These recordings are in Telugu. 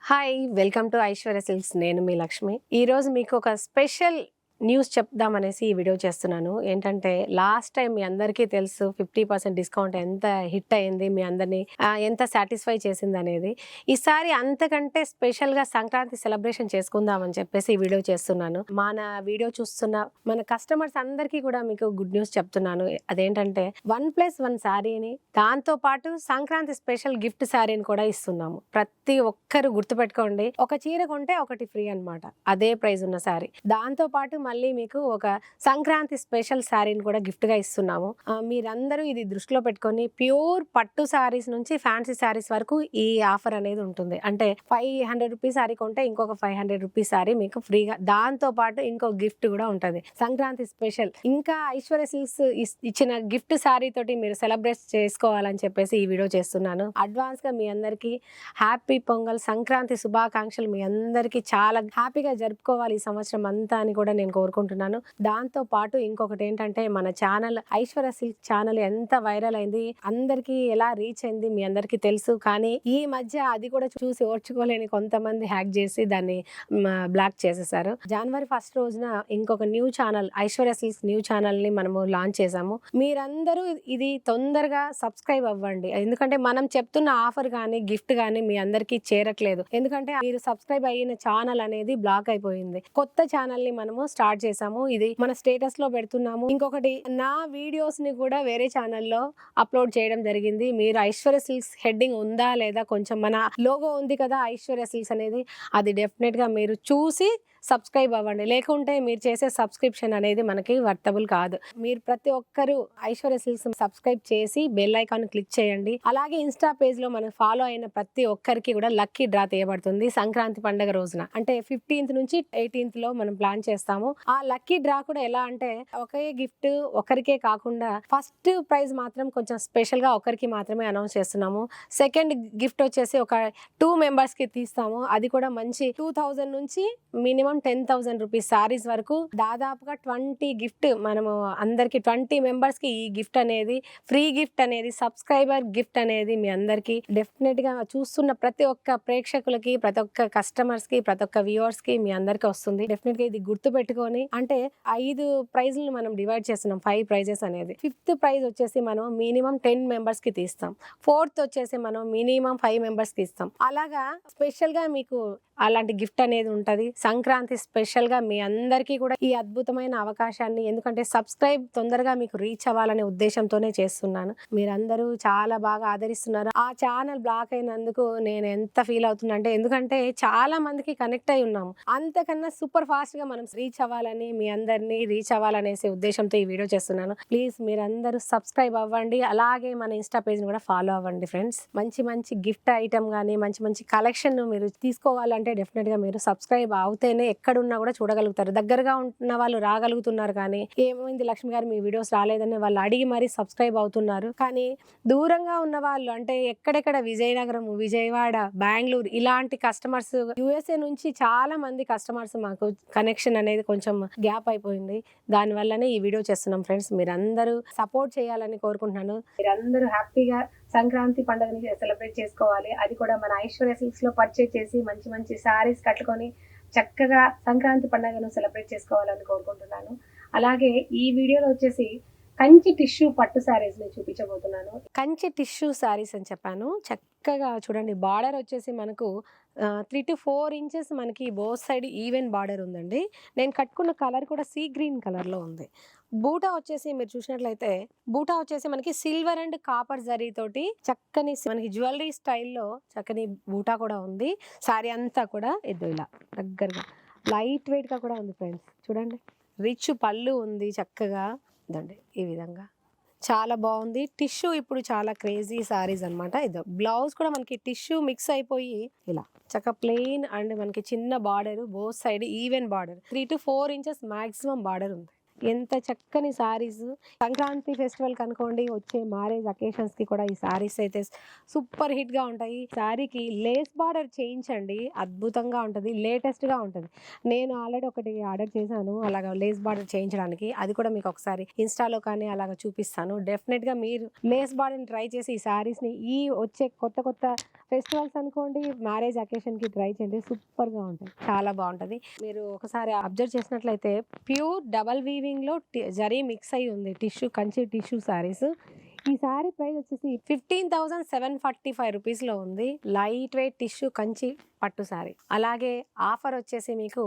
Hi welcome to Aishwarya silks. నేను మీ లక్ష్మి. ఈరోజు మీకు ఒక స్పెషల్ న్యూస్ చెప్దామనేసి ఈ వీడియో చేస్తున్నాను. ఏంటంటే లాస్ట్ టైం మీ అందరికీ తెలుసు 50% డిస్కౌంట్ ఎంత హిట్ అయింది, మీ అందరినీ ఎంత సాటిస్ఫై చేసింది అనేది. ఈసారి అంతకంటే స్పెషల్గా సంక్రాంతి సెలబ్రేషన్ చేసుకుందామని చెప్పేసి ఈ వీడియో చేస్తున్నాను. మన వీడియో చూస్తున్న మన కస్టమర్స్ అందరికీ కూడా మీకు గుడ్ న్యూస్ చెప్తున్నాను. అదేంటంటే 1+1 శారీని, దాంతో పాటు సంక్రాంతి స్పెషల్ గిఫ్ట్ శారీని కూడా ఇస్తున్నాము. ప్రతి ఒక్కరు గుర్తుపెట్టుకోండి, ఒక చీర కొంటే ఒకటి ఫ్రీ అన్నమాట. అదే ప్రైస్ ఉన్న శారీ. దాంతో పాటు మళ్ళీ మీకు ఒక సంక్రాంతి స్పెషల్ శారీని కూడా గిఫ్ట్ గా ఇస్తున్నాము. మీరందరూ ఇది దృష్టిలో పెట్టుకొని ప్యూర్ పట్టు శారీస్ నుంచి ఫ్యాన్సీ శారీస్ వరకు ఈ ఆఫర్ అనేది ఉంటుంది. అంటే 500 రూపీస్ శారీ కొంటే ఇంకొక 500 రూపీస్ శారీ మీకు ఫ్రీగా, దాంతో పాటు ఇంకో గిఫ్ట్ కూడా ఉంటుంది సంక్రాంతి స్పెషల్. ఇంకా ఐశ్వర్య సిల్క్స్ ఇచ్చిన గిఫ్ట్ శారీ తోటి మీరు సెలబ్రేట్ చేసుకోవాలని చెప్పేసి ఈ వీడియో చేస్తున్నాను. అడ్వాన్స్ గా మీ అందరికి హ్యాపీ పొంగల్, సంక్రాంతి శుభాకాంక్షలు. మీ అందరికి చాలా హ్యాపీగా జరుపుకోవాలి ఈ సంవత్సరం అంతా అని కూడా నేను కోరుకుంటున్నాను. దాంతో పాటు ఇంకొకటి ఏంటంటే, మన ఛానల్ ఐశ్వర్య సిల్క్ ఛానల్ ఎంత వైరల్ అయింది, అందరికి ఎలా రీచ్ అయింది మీ అందరికీ తెలుసు. కానీ ఈ మధ్య అది కూడా చూసి ఓర్చుకోలేని కొంతమంది హ్యాక్ చేసి దాన్ని బ్లాక్ చేసేసారు. జనవరి 1 రోజున ఇంకొక new channel, Aishwarya silks new channel ని మనము లాంచ్ చేసాము. మీరందరూ ఇది తొందరగా సబ్స్క్రైబ్ అవ్వండి. ఎందుకంటే మనం చెప్తున్న ఆఫర్ కానీ గిఫ్ట్ కానీ మీ అందరికీ చేరట్లేదు. ఎందుకంటే మీరు సబ్స్క్రైబ్ అయిన ఛానల్ అనేది బ్లాక్ అయిపోయింది. కొత్త ఛానల్ ని మనము స్టార్ట్ చేసాము. ఇది మన స్టేటస్ లో పెడుతున్నాము. ఇంకొకటి, నా వీడియోస్ ని కూడా వేరే ఛానల్లో అప్లోడ్ చేయడం జరిగింది. మీరు ఐశ్వర్య సిల్క్స్ హెడ్డింగ్ ఉందా లేదా, కొంచెం మన లోగో ఉంది కదా ఐశ్వర్య సిల్క్స్ అనేది, అది డెఫినెట్ గా మీరు చూసి సబ్స్క్రైబ్ అవ్వండి. లేకుంటే మీరు చేసే సబ్స్క్రిప్షన్ అనేది మనకి వర్తబుల్ కాదు. మీరు ప్రతి ఒక్కరు ఐశ్వర్య సిల్క్స్ సబ్స్క్రైబ్ చేసి బెల్ ఐకాన్ క్లిక్ చేయండి. అలాగే ఇన్స్టా పేజ్ లో మనం ఫాలో అయిన ప్రతి ఒక్కరికి కూడా లక్కీ డ్రా తీయబడుతుంది సంక్రాంతి పండుగ రోజున. అంటే 15th నుంచి 18th లో మనం ప్లాన్ చేస్తాము. ఆ లక్కీ డ్రా కూడా ఎలా అంటే, ఒకే గిఫ్ట్ ఒకరికే కాకుండా ఫస్ట్ ప్రైజ్ మాత్రం కొంచెం స్పెషల్ గా ఒకరికి మాత్రమే అనౌన్స్ చేస్తున్నాము. సెకండ్ గిఫ్ట్ వచ్చేసి ఒక 2 మెంబర్స్ కి తీస్తాము. అది కూడా మంచి 2000 నుంచి మినిమం 10,000 రూపీస్ శారీస్ వరకు, దాదాపుగా 20 గిఫ్ట్. మనము అందరికి 20 మెంబర్స్ కి ఈ గిఫ్ట్ అనేది, ఫ్రీ గిఫ్ట్ అనేది, సబ్స్క్రైబర్ గిఫ్ట్ అనేది మీ అందరికి డెఫినెట్ గా చూస్తున్న ప్రతి ఒక్క ప్రేక్షకులకి, ప్రతి ఒక్క కస్టమర్స్ కి, ప్రతి ఒక్క వ్యూవర్స్ కి మీ అందరికి వస్తుంది. డెఫినెట్ గా ఇది గుర్తు పెట్టుకొని, అంటే 5 ప్రైజ్లను మనం డివైడ్ చేస్తున్నాం, 5 ప్రైజెస్ అనేది. 5th ప్రైజ్ వచ్చేసి మనం మినిమం 10 మెంబర్స్ కి తీస్తాం. 4th వచ్చేసి మనం మినిమం 5 మెంబర్స్ కి ఇస్తాం. అలాగా స్పెషల్ గా మీకు అలాంటి గిఫ్ట్ అనేది ఉంటుంది. సంక్రాంతి స్పెషల్ గా మీ అందరికీ కూడా ఈ అద్భుతమైన అవకాశాన్ని, ఎందుకంటే సబ్స్క్రైబ్ తొందరగా మీకు రీచ్ అవ్వాలనే ఉద్దేశంతోనే చేస్తున్నాను. మీరందరూ చాలా బాగా ఆదరిస్తున్నారు. ఆ ఛానల్ బ్లాక్ అయినందుకు నేను ఎంత ఫీల్ అవుతున్నా అంటే, ఎందుకంటే చాలా మందికి కనెక్ట్ అయి ఉన్నాము. అంతకన్నా సూపర్ ఫాస్ట్ గా మనం రీచ్ అవ్వాలని, మీ అందరినీ రీచ్ అవ్వాలనేసి ఉద్దేశంతో ఈ వీడియో చేస్తున్నాను. ప్లీజ్ మీరందరూ సబ్స్క్రైబ్ అవ్వండి. అలాగే మన ఇన్స్టా పేజ్ కూడా ఫాలో అవ్వండి ఫ్రెండ్స్. మంచి మంచి గిఫ్ట్ ఐటమ్ కానీ, మంచి మంచి కలెక్షన్ మీరు తీసుకోవాలంటే డెఫినెట్ గా మీరు సబ్స్క్రైబ్ అవుతేనే ఎక్కడున్నా కూడా చూడగలుగుతారు. దగ్గరగా ఉన్న వాళ్ళు రాగలుగుతున్నారు, కానీ ఏమైంది లక్ష్మి గారు మీ వీడియోస్ రాలేదని వాళ్ళు అడిగి మరీ సబ్స్క్రైబ్ అవుతున్నారు. కానీ దూరంగా ఉన్న వాళ్ళు, అంటే ఎక్కడెక్కడ విజయనగరం, విజయవాడ, బెంగళూరు ఇలాంటి కస్టమర్స్, USA నుంచి చాలా మంది కస్టమర్స్ మాకు కనెక్షన్ అనేది కొంచెం గ్యాప్ అయిపోయింది. దానివల్లనే ఈ వీడియో చేస్తున్నాం ఫ్రెండ్స్. మీరందరూ సపోర్ట్ చేయాలని కోరుకుంటున్నాను. మీరందరూ హ్యాపీగా సంక్రాంతి పండుగని సెలబ్రేట్ చేసుకోవాలి. అది కూడా మన ఐశ్వర్య సిల్క్స్ లో పర్చేజ్ చేసి మంచి మంచి శారీస్ కట్టుకొని చక్కగా సంక్రాంతి పండుగను సెలబ్రేట్ చేసుకోవాలని కోరుకుంటున్నాను. అలాగే ఈ వీడియోలో వచ్చేసి కంచి టిష్యూ పట్టు శారీస్ ని చూపించబోతున్నాను. కంచి టిష్యూ శారీస్ అని చెప్పాను. చక్కగా చూడండి, బార్డర్ వచ్చేసి మనకు 3 to 4 ఇంచెస్ మనకి బోత్ సైడ్ ఈవెన్ బార్డర్ ఉందండి. నేను కట్టుకున్న కలర్ కూడా సీ గ్రీన్ కలర్ లో ఉంది. బూటా వచ్చేసి మీరు చూసినట్లయితే, బూటా వచ్చేసి మనకి సిల్వర్ అండ్ కాపర్ జరీ తోటి చక్కని మనకి జ్యువెలరీ స్టైల్లో చక్కని బూటా కూడా ఉంది. శారీ అంతా కూడా ఇలా దగ్గరగా లైట్ వెయిట్ గా కూడా ఉంది ఫ్రెండ్స్. చూడండి, రిచ్ పళ్ళు ఉంది చక్కగా. ఇదండి ఈ విధంగా చాలా బాగుంది. టిష్యూ ఇప్పుడు చాలా క్రేజీ సారీస్ అనమాట. ఇది బ్లౌజ్ కూడా మనకి టిష్యూ మిక్స్ అయిపోయి ఇలా చక్క ప్లెయిన్ అండ్ మనకి చిన్న border, both side even border, 3 to 4 inches maximum border ఉంది. ఎంత చక్కని సారీస్. సంక్రాంతి ఫెస్టివల్ కనుకోండి, వచ్చే మ్యారేజ్ అకేషన్స్ కి కూడా ఈ సారీస్ అయితే సూపర్ హిట్ గా ఉంటాయి. సారీకి లేస్ బార్డర్ చేయించండి, అద్భుతంగా ఉంటుంది, లేటెస్ట్ గా ఉంటుంది. నేను ఆల్రెడీ ఒకటి ఆర్డర్ చేశాను అలాగా లేస్ బార్డర్ చేయించడానికి. అది కూడా మీకు ఒకసారి ఇన్స్టాలో కానీ అలాగా చూపిస్తాను. డెఫినెట్ గా మీరు లేస్ బార్డర్ ట్రై చేసి ఈ సారీస్ ని ఈ వచ్చే కొత్త కొత్త ఫెస్టివల్స్ అనుకోండి, మ్యారేజ్ అకేషన్ కి ట్రై చేయండి, సూపర్ గా ఉంటుంది, చాలా బాగుంటది. మీరు ఒకసారి అబ్జర్వ్ చేసినట్లయితే ప్యూర్ డబల్ వీవింగ్ లో జరీ మిక్స్ అయి ఉంది, టిష్యూ కంచి టిష్యూ సారీస్. ఈ సారీ ప్రైస్ వచ్చేసి 15,745 రూపీస్లో ఉంది. లైట్ వెయిట్ టిష్యూ కంచి పట్టు సారీ. అలాగే ఆఫర్ వచ్చేసి మీకు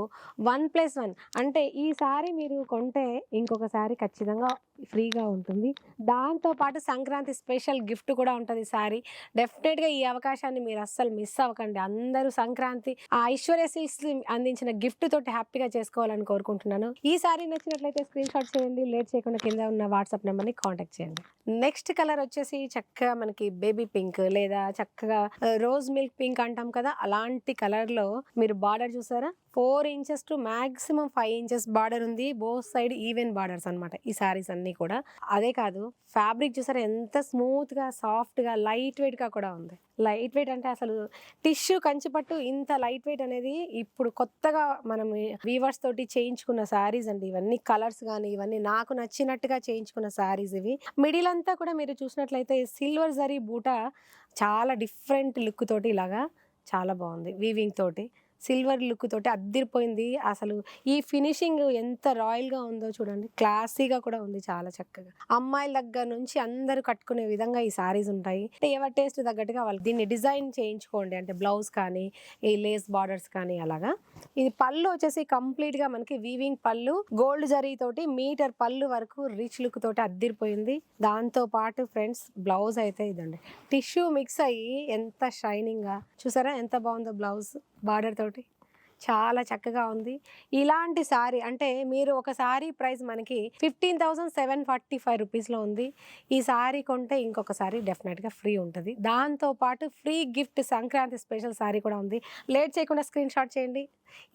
1+1 అంటే ఈ సారీ మీరు కొంటే ఇంకొక సారీ ఖచ్చితంగా ఫ్రీగా ఉంటుంది. దాంతోపాటు సంక్రాంతి స్పెషల్ గిఫ్ట్ కూడా ఉంటుంది సారీ. డెఫినెట్గా ఈ అవకాశాన్ని మీరు అస్సలు మిస్ అవ్వకండి. అందరూ సంక్రాంతి ఆ ఐశ్వర్య సిల్క్స్ అందించిన గిఫ్ట్ తోటి హ్యాపీగా చేసుకోవాలని కోరుకుంటున్నాను. ఈ సారీ నచ్చినట్లయితే స్క్రీన్ షాట్ చేయండి, లేట్ చేయకుండా కింద ఉన్న వాట్సాప్ నెంబర్ని కాంటాక్ట్ చేయండి. నెక్స్ట్ కలర్ వచ్చేసి చక్కగా మనకి బేబీ పింక్ లేదా చక్కగా రోజ్ మిల్క్ పింక్ అంటాం కదా, అలాంటి కలర్ లో మీరు బార్డర్ చూసారా, 4 inches to maximum 5 inches border ఉంది. బోత్ సైడ్ ఈవెన్ బార్డర్స్ అనమాట ఈ సారీస్ అన్ని కూడా. అదే కాదు, ఫ్యాబ్రిక్ చూసారా ఎంత స్మూత్ గా సాఫ్ట్ గా లైట్ వెయిట్ గా కూడా ఉంది. లైట్ వెయిట్ అంటే అసలు టిష్యూ కంచిపట్టు ఇంత లైట్ వెయిట్ అనేది ఇప్పుడు కొత్తగా మనం వీవర్స్ తోటి చేయించుకున్న సారీస్ అండి ఇవన్నీ. కలర్స్ కానీ ఇవన్నీ నాకు నచ్చినట్టుగా చేయించుకున్న సారీస్ ఇవి. మిడిల్ అంతా కూడా మీరు చూసినట్లయితే సిల్వర్ జరీ బూట చాలా డిఫరెంట్ లుక్ తోటి ఇలాగా చాలా బాగుంది. వీవింగ్ తోటి సిల్వర్ లుక్ తోటి అద్దిరిపోయింది. అసలు ఈ ఫినిషింగ్ ఎంత రాయల్ గా ఉందో చూడండి, క్లాసీగా కూడా ఉంది, చాలా చక్కగా. అమ్మాయిల దగ్గర నుంచి అందరూ కట్టుకునే విధంగా ఈ సారీస్ ఉంటాయి. అంటే ఎవరి టేస్ట్ తగ్గట్టుగా వాళ్ళు దీన్ని డిజైన్ చేయించుకోండి. అంటే బ్లౌజ్ కానీ ఈ లేస్ బార్డర్స్ కానీ అలాగా. ఇది పళ్ళు వచ్చేసి కంప్లీట్ గా మనకి వీవింగ్ పళ్ళు, గోల్డ్ జరీ తోటి మీటర్ పళ్ళు వరకు రిచ్ లుక్ తోటి అద్దిరిపోయింది. దాంతో పాటు ఫ్రెండ్స్ బ్లౌజ్ అయితే ఇదండి, టిష్యూ మిక్స్ అయ్యి ఎంత షైనింగ్ గా చూసారా, ఎంత బాగుందో బ్లౌజ్ బార్డర్ తోటి, చాలా చక్కగా ఉంది. ఇలాంటి సారీ అంటే మీరు ఒక సారీ ప్రైస్ మనకి 15,745 రూపీస్లో ఉంది. ఈ సారీ కొంటే ఇంకొక సారీ డెఫినెట్గా ఫ్రీ ఉంటుంది. దాంతోపాటు free gift Sankranti special sorry కూడా ఉంది. లేట్ చేయకుండా స్క్రీన్ షాట్ చేయండి,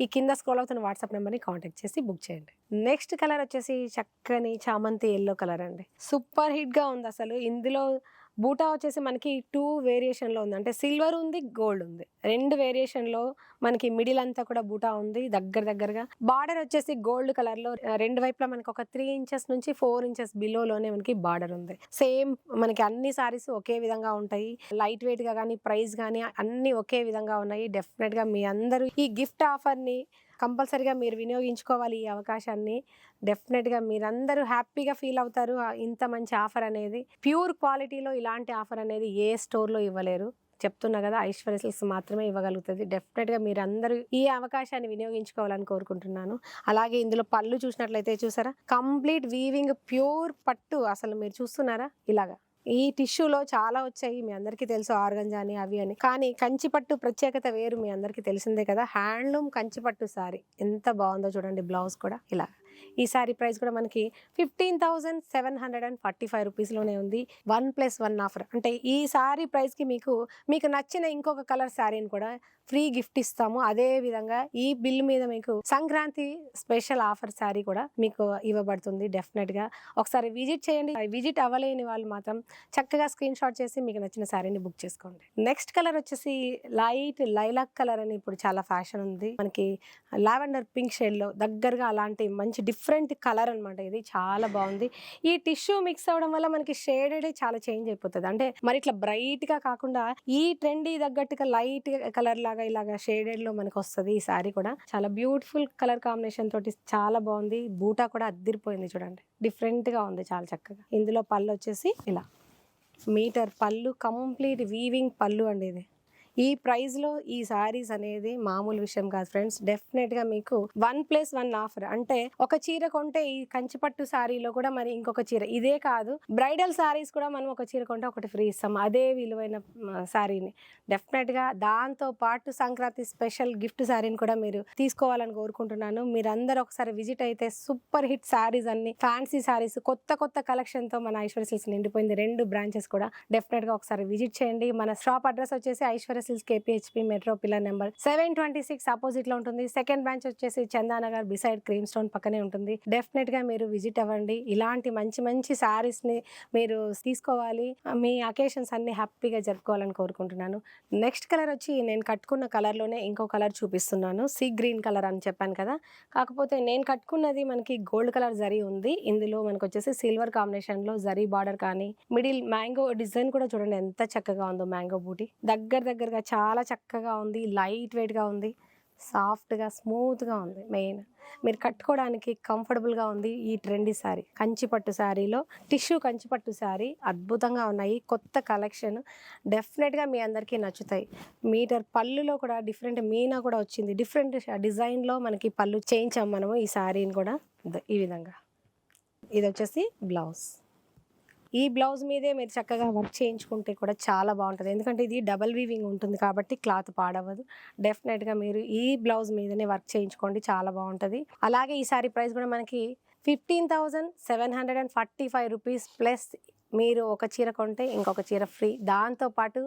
ఈ కింద స్క్రోల్ అవుతున్న వాట్సాప్ నెంబర్ని కాంటాక్ట్ చేసి బుక్ చేయండి. నెక్స్ట్ కలర్ వచ్చేసి చక్కని చామంతి ఎల్లో కలర్ అండి, సూపర్ హిట్గా ఉంది అసలు. ఇందులో బూటా వచ్చేసి మనకి 2 వేరియేషన్లో ఉంది, అంటే సిల్వర్ ఉంది, గోల్డ్ ఉంది, 2 వేరియేషన్లో మనకి మిడిల్ అంతా కూడా బూటా ఉంది. దగ్గరగా బార్డర్ వచ్చేసి గోల్డ్ కలర్లో 2 వైపులా మనకి ఒక 3 ఇంచెస్ నుంచి 4 ఇంచెస్ బిలోలోనే మనకి బార్డర్ ఉంది. సేమ్ మనకి అన్ని సారీస్ ఒకే విధంగా ఉంటాయి. లైట్ వెయిట్ గా కానీ ప్రైస్ కానీ అన్ని ఒకే విధంగా ఉన్నాయి. డెఫినెట్గా మీ అందరూ ఈ గిఫ్ట్ ఆఫర్ని కంపల్సరీగా మీరు వినియోగించుకోవాలి. ఈ అవకాశాన్ని డెఫినెట్గా మీరందరూ హ్యాపీగా ఫీల్ అవుతారు. ఇంత మంచి ఆఫర్ అనేది, ప్యూర్ క్వాలిటీలో ఇలాంటి ఆఫర్ అనేది ఏ స్టోర్లో ఇవ్వలేరు. చెప్తున్నా కదా, ఐశ్వర్య సిల్క్స్ మాత్రమే ఇవ్వగలుగుతుంది. డెఫినెట్గా మీరందరూ ఈ అవకాశాన్ని వినియోగించుకోవాలని కోరుకుంటున్నాను. అలాగే ఇందులో పళ్ళు చూసినట్లయితే చూసారా, కంప్లీట్ వీవింగ్ ప్యూర్ పట్టు. అసలు మీరు చూస్తున్నారా, ఇలాగా ఈ టిష్యూలో చాలా వచ్చాయి, మీ అందరికీ తెలుసు, ఆర్గంజా అని అవి అని. కానీ కంచిపట్టు ప్రత్యేకత వేరు, మీ అందరికీ తెలిసిందే కదా. హ్యాండ్లూమ్ కంచిపట్టు సారీ ఎంత బాగుందో చూడండి. బ్లౌజ్ కూడా ఇలా. ఈ సారీ ప్రైస్ కూడా మనకి 15,745 రూపీస్లోనే ఉంది. 1+1 ఆఫర్. అంటే ఈ సారీ ప్రైస్కి మీకు నచ్చిన ఇంకొక కలర్ శారీని కూడా ఫ్రీ గిఫ్ట్ ఇస్తాము. అదే విధంగా ఈ బిల్ మీద మీకు సంక్రాంతి స్పెషల్ ఆఫర్ శారీ కూడా మీకు ఇవ్వబడుతుంది. డెఫినెట్గా ఒకసారి విజిట్ చేయండి. విజిట్ అవ్వలేని వాళ్ళు మాత్రం చక్కగా స్క్రీన్ షాట్ చేసి మీకు నచ్చిన శారీని బుక్ చేసుకోండి. నెక్స్ట్ కలర్ వచ్చేసి లైట్ లైలాక్ కలర్ అని ఇప్పుడు చాలా ఫ్యాషన్ ఉంది. మనకి లావెండర్ పింక్ షేడ్లో దగ్గరగా అలాంటి మంచి డిఫరెంట్ కలర్ అనమాట. ఇది చాలా బాగుంది. ఈ టిష్యూ మిక్స్ అవ్వడం వల్ల మనకి షేడెడ్ చాలా చేంజ్ అయిపోతుంది. అంటే మరి ఇట్లా బ్రైట్ గా కాకుండా ఈ ట్రెండీ తగ్గట్టుగా లైట్ కలర్ లాగా ఇలాగా షేడెడ్ లో మనకి వస్తుంది. ఈ సారీ కూడా చాలా బ్యూటిఫుల్ కలర్ కాంబినేషన్ తోటి చాలా బాగుంది. బూటా కూడా అద్దిరిపోయింది చూడండి, డిఫరెంట్ గా ఉంది చాలా చక్కగా. ఇందులో పళ్ళు వచ్చేసి ఇలా మీటర్ పళ్ళు, కంప్లీట్ వీవింగ్ పళ్ళు అండి. ఇది ఈ ప్రైస్లో ఈ సారీస్ అనేది మామూలు విషయం కాదు ఫ్రెండ్స్. డెఫినెట్గా మీకు 1+1 ఆఫర్. అంటే ఒక చీర కొంటే ఈ కంచిపట్టు సారీలో కూడా మరి ఇంకొక చీర, ఇదే కాదు బ్రైడల్ సారీస్ కూడా మనం ఒక చీర కొంటే ఒకటి ఫ్రీ ఇస్తాం, అదే విలువైన సారీని. డెఫినెట్గా దాంతో పాటు సంక్రాంతి స్పెషల్ గిఫ్ట్ సారీని కూడా మీరు తీసుకోవాలని కోరుకుంటున్నాను. మీరందరూ ఒకసారి విజిట్ అయితే సూపర్ హిట్ సారీస్ అన్ని, ఫ్యాన్సీ సారీస్, కొత్త కలెక్షన్తో మన ఐశ్వర్య సిల్క్స్ నిండిపోయింది. 2 బ్రాంచెస్ కూడా. డెఫినెట్గా ఒకసారి విజిట్ చేయండి. మన షాప్ అడ్రస్ వచ్చేసి Aishwarya silks KPHP metro pillar number 726 opposite లో ఉంటుంది. సెకండ్ బ్రాంచ్ వచ్చేసి చందానగర్ బిసైడ్ క్రీమ్ స్టోన్ పక్కనే ఉంటుంది. డెఫినెట్ గా మీరు విజిట్ అవ్వండి. ఇలాంటి మంచి మంచి సారీస్ ని మీరు తీసుకోవాలి, మీ అకేషన్స్ అన్ని హ్యాపీగా జరుపుకోవాలని కోరుకుంటున్నాను. నెక్స్ట్ కలర్ వచ్చి నేను కట్టుకున్న కలర్ లోనే ఇంకో కలర్ చూపిస్తున్నాను. సీ గ్రీన్ కలర్ అని చెప్పాను కదా, కాకపోతే నేను కట్టుకున్నది మనకి గోల్డ్ కలర్ జరీ ఉంది. ఇందులో మనకు వచ్చేసి సిల్వర్ కాంబినేషన్ లో జరీ బార్డర్ కానీ మిడిల్ మ్యాంగో డిజైన్ కూడా చూడండి ఎంత చక్కగా ఉందో. మ్యాంగో బూటీ దగ్గరగా చాలా చక్కగా ఉంది. లైట్ వెయిట్ గా ఉంది, సాఫ్ట్ గా స్మూత్ గా ఉంది. మెయిన్ మీరు కట్టుకోవడానికి కంఫర్టబుల్ గా ఉంది. ఈ ట్రెండీ శారీ కంచిపట్టు శారీలో టిష్యూ కంచిపట్టు శారీ అద్భుతంగా ఉన్నాయి. కొత్త కలెక్షన్ డెఫినెట్ గా మీ అందరికీ నచ్చుతాయి. మీటర్ పళ్ళులో కూడా డిఫరెంట్ మీనా కూడా వచ్చింది. డిఫరెంట్ డిజైన్ లో మనకి పళ్ళు చేయించాం మనము ఈ శారీని కూడా. ఈ విధంగా ఇది వచ్చేసి బ్లౌజ్. ఈ బ్లౌజ్ మీదే మీరు చక్కగా వర్క్ చేయించుకుంటే కూడా చాలా బాగుంటుంది. ఎందుకంటే ఇది డబల్ వీవింగ్ ఉంటుంది కాబట్టి క్లాత్ పాడవదు. డెఫినెట్గా మీరు ఈ బ్లౌజ్ మీదనే వర్క్ చేయించుకోండి, చాలా బాగుంటుంది. అలాగే ఈ సారీ ప్రైస్ కూడా మనకి 15,745 రూపీస్ ప్లస్ మీరు ఒక చీర కొంటే ఇంకొక చీర ఫ్రీ. దాంతోపాటు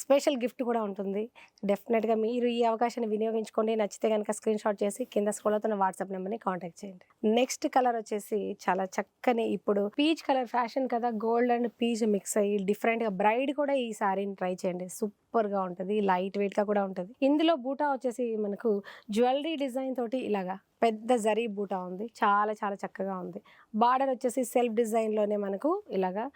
స్పెషల్ గిఫ్ట్ కూడా ఉంటుంది. డెఫినెట్గా మీరు ఈ అవకాశాన్ని వినియోగించుకోండి. నచ్చితే కనుక స్క్రీన్ షాట్ చేసి కింద స్క్రోల్ అవుతున్న వాట్సాప్ నెంబర్ని కాంటాక్ట్ చేయండి. నెక్స్ట్ కలర్ వచ్చేసి చాలా చక్కని ఇప్పుడు పీచ్ కలర్ ఫ్యాషన్ కదా, గోల్డ్ అండ్ పీచ్ మిక్స్ అయ్యి డిఫరెంట్గా బ్రైడ్ కూడా ఈ సారీని ట్రై చేయండి. సూపర్గా ఉంటుంది, లైట్ వెయిట్గా కూడా ఉంటుంది. ఇందులో బూటా వచ్చేసి మనకు జ్యువెలరీ డిజైన్ తోటి ఇలాగా పెద్ద జరీ బూటా ఉంది. చాలా చాలా చక్కగా ఉంది. బార్డర్ వచ్చేసి సెల్ఫ్ డిజైన్లోనే మనకు ఇలాగా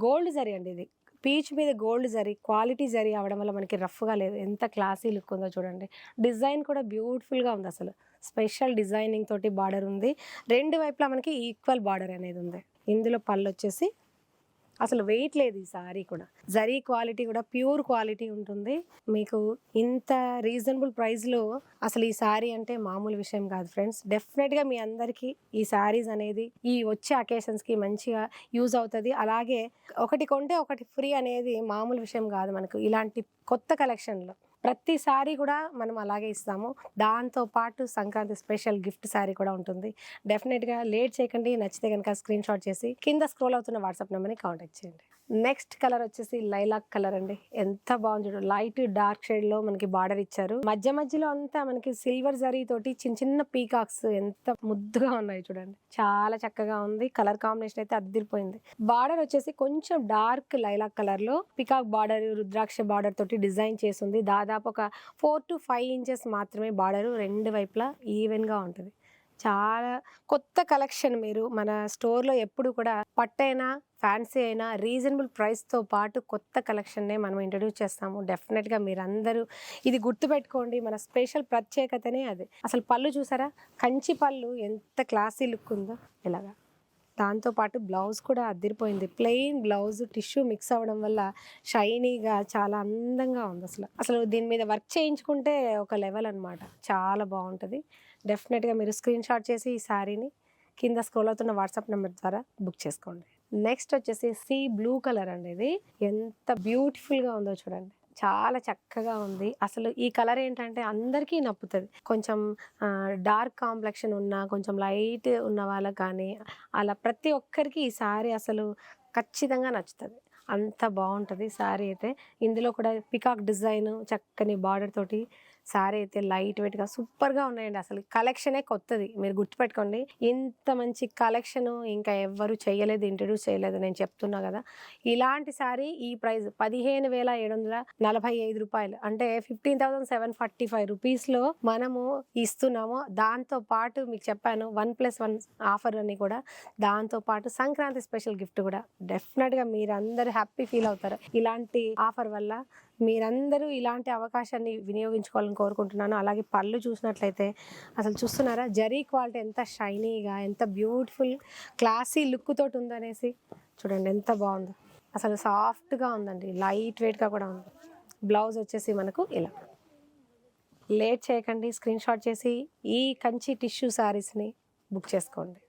గోల్డ్ జరీ అండి. ఇది పీచ్ మీద గోల్డ్ జరీ, క్వాలిటీ జరీ అవడం వల్ల మనకి రఫ్గా లేదు. ఎంత క్లాసీ లుక్ ఉందో చూడండి. డిజైన్ కూడా బ్యూటిఫుల్గా ఉంది. అసలు స్పెషల్ డిజైనింగ్ తోటి బార్డర్ ఉంది. రెండు వైపులా మనకి ఈక్వల్ బార్డర్ అనేది ఉంది. ఇందులో పళ్ళు వచ్చేసి అసలు వెయిట్ లేదు. ఈ సారీ కూడా జరీ క్వాలిటీ కూడా ప్యూర్ క్వాలిటీ ఉంటుంది. మీకు ఇంత రీజనబుల్ ప్రైస్లో అసలు ఈ సారీ అంటే మామూలు విషయం కాదు ఫ్రెండ్స్. డెఫినెట్గా మీ అందరికీ ఈ సారీస్ అనేది ఈ వచ్చే అకేషన్స్కి మంచిగా యూజ్ అవుతుంది. అలాగే ఒకటి కొంటే ఒకటి ఫ్రీ అనేది మామూలు విషయం కాదు. మనకు ఇలాంటి కొత్త కలెక్షన్లో ప్రతిసారి కూడా మనం అలాగే ఇస్తాము. దాంతోపాటు సంక్రాంతి స్పెషల్ గిఫ్ట్ శారీ కూడా ఉంటుంది. డెఫినెట్గా లేట్ చేయకండి. నచ్చితే కనుక స్క్రీన్ షాట్ చేసి కింద స్క్రోల్ అవుతున్న వాట్సాప్ నెంబర్ని కాంటాక్ట్ చేయండి. నెక్స్ట్ కలర్ వచ్చేసి లైలాక్ కలర్ అండి. ఎంత బాగుంది చూడు. లైట్ డార్క్ షేడ్లో మనకి బార్డర్ ఇచ్చారు. మధ్యలో అంతా మనకి సిల్వర్ జరీ తోటి చిన్న చిన్న పీకాక్స్ ఎంత ముద్దుగా ఉన్నాయి చూడండి. చాలా చక్కగా ఉంది. కలర్ కాంబినేషన్ అయితే అదిరిపోయింది. బార్డర్ వచ్చేసి కొంచెం డార్క్ లైలాక్ కలర్లో పికాక్ బార్డర్, రుద్రాక్ష బార్డర్ తోటి డిజైన్ చేసింది. దాదాపు ఒక 4 to 5 ఇంచెస్ మాత్రమే బార్డరు. రెండు వైపులా ఈవెన్గా ఉంటుంది. చాలా కొత్త కలెక్షన్. మీరు మన స్టోర్లో ఎప్పుడు కూడా పట్టైనా ఫ్యాన్సీ అయినా రీజనబుల్ ప్రైస్తో పాటు కొత్త కలెక్షన్నే మనం ఇంట్రడ్యూస్ చేస్తాము. డెఫినెట్గా మీరందరూ ఇది గుర్తుపెట్టుకోండి. మన స్పెషల్ ప్రత్యేకతనే అది. అసలు పళ్ళు చూసారా, కంచి పళ్ళు ఎంత క్లాసీ లుక్ ఉందో ఇలాగా. దాంతోపాటు బ్లౌజ్ కూడా అదిరిపోయింది. ప్లెయిన్ బ్లౌజ్ టిష్యూ మిక్స్ అవ్వడం వల్ల షైనీగా చాలా అందంగా ఉంది. అసలు దీని మీద వర్క్ చేయించుకుంటే ఒక లెవెల్ అనమాట. చాలా బాగుంటుంది. డెఫినెట్గా మీరు స్క్రీన్ షాట్ చేసి ఈ శారీని కింద స్క్రోల్ అవుతున్న వాట్సాప్ నెంబర్ ద్వారా బుక్ చేసుకోండి. నెక్స్ట్ వచ్చేసి సీ బ్లూ కలర్ అండి. ఇది ఎంత బ్యూటిఫుల్గా ఉందో చూడండి. చాలా చక్కగా ఉంది. అసలు ఈ కలర్ ఏంటంటే అందరికీ నప్పుతుంది. కొంచెం డార్క్ కాంప్లెక్షన్ ఉన్న, కొంచెం లైట్ ఉన్న వాళ్ళకి కానీ అలా ప్రతి ఒక్కరికి ఈ శారీ అసలు ఖచ్చితంగా నచ్చుతుంది. అంత బాగుంటుంది శారీ అయితే. ఇందులో కూడా పికాక్ డిజైన్ చక్కని బార్డర్ తోటి శారీ అయితే లైట్ వెయిట్గా సూపర్గా ఉన్నాయండి. అసలు కలెక్షనే కొత్తది, మీరు గుర్తుపెట్టుకోండి. ఇంత మంచి కలెక్షన్ ఇంకా ఎవ్వరు చేయలేదు, ఇంట్రడ్యూస్ చేయలేదు. నేను చెప్తున్నా కదా. ఇలాంటి శారీ ఈ ప్రైస్ 15,745 రూపాయలు, అంటే 15,745 రూపీస్లో మనము ఇస్తున్నాము. దాంతో పాటు మీకు చెప్పాను 1+1 ఆఫర్ అని కూడా. దాంతోపాటు సంక్రాంతి స్పెషల్ గిఫ్ట్ కూడా. డెఫినెట్గా మీరందరూ హ్యాపీ ఫీల్ అవుతారు ఇలాంటి ఆఫర్ వల్ల. మీరందరూ ఇలాంటి అవకాశాన్ని వినియోగించుకోవాలని కోరుకుంటున్నాను. అలాగే పళ్ళు చూసినట్లయితే అసలు చూస్తున్నారా, జరీ క్వాలిటీ ఎంత షైనీగా, ఎంత బ్యూటిఫుల్ క్లాసీ లుక్ తోటి ఉందనేసి చూడండి ఎంత బాగుందో. అసలు సాఫ్ట్గా ఉందండి, లైట్ వెయిట్గా కూడా ఉంది. బ్లౌజ్ వచ్చేసి మనకు ఇలా. లేట్ చేయకండి, స్క్రీన్ షాట్ చేసి ఈ కంచి టిష్యూ శారీస్ని బుక్ చేసుకోండి.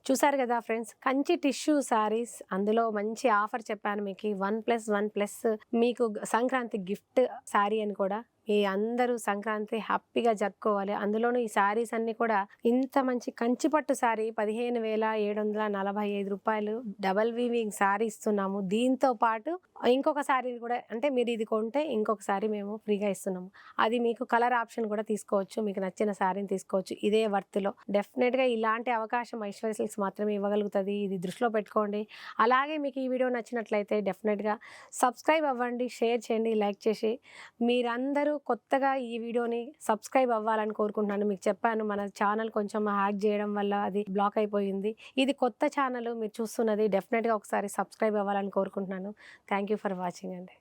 చూసారు కదా ఫ్రెండ్స్, కంచి టిష్యూ శారీస్. అందులో మంచి ఆఫర్ చెప్పాను మీకు, 1+1+ మీకు సంక్రాంతి గిఫ్ట్ శారీ అని కూడా. ఈ అందరూ సంక్రాంతి హ్యాపీగా జరుపుకోవాలి. అందులోనూ ఈ శారీస్ అన్ని కూడా ఇంత మంచి కంచిపట్టు శారీ 15,745 రూపాయలు డబల్ వీవింగ్ శారీ ఇస్తున్నాము. దీంతో పాటు ఇంకొక శారీ కూడా అంటే మీరు ఇది కొంటే ఇంకొక శారీ మేము ఫ్రీగా ఇస్తున్నాము. అది మీకు కలర్ ఆప్షన్ కూడా తీసుకోవచ్చు. మీకు నచ్చిన శారీని తీసుకోవచ్చు ఇదే వర్త్లో. డెఫినెట్గా ఇలాంటి అవకాశం ఐశ్వర్య సిల్క్స్ మాత్రమే ఇవ్వగలుగుతుంది. ఇది దృష్టిలో పెట్టుకోండి. అలాగే మీకు ఈ వీడియో నచ్చినట్లయితే డెఫినెట్గా సబ్స్క్రైబ్ అవ్వండి, షేర్ చేయండి, లైక్ చేసి. మీరందరూ కొత్తగా ఈ వీడియోని సబ్స్క్రైబ్ అవ్వాలని కోరుకుంటున్నాను. మీకు చెప్పాను మన ఛానల్ కొంచెం హ్యాక్ చేయడం వల్ల అది బ్లాక్ అయిపోయింది. ఇది కొత్త ఛానల్ మీరు చూస్తున్నది. డెఫినెట్గా ఒకసారి సబ్స్క్రైబ్ అవ్వాలని కోరుకుంటున్నాను. థ్యాంక్ యూ ఫర్ వాచింగ్ అండి.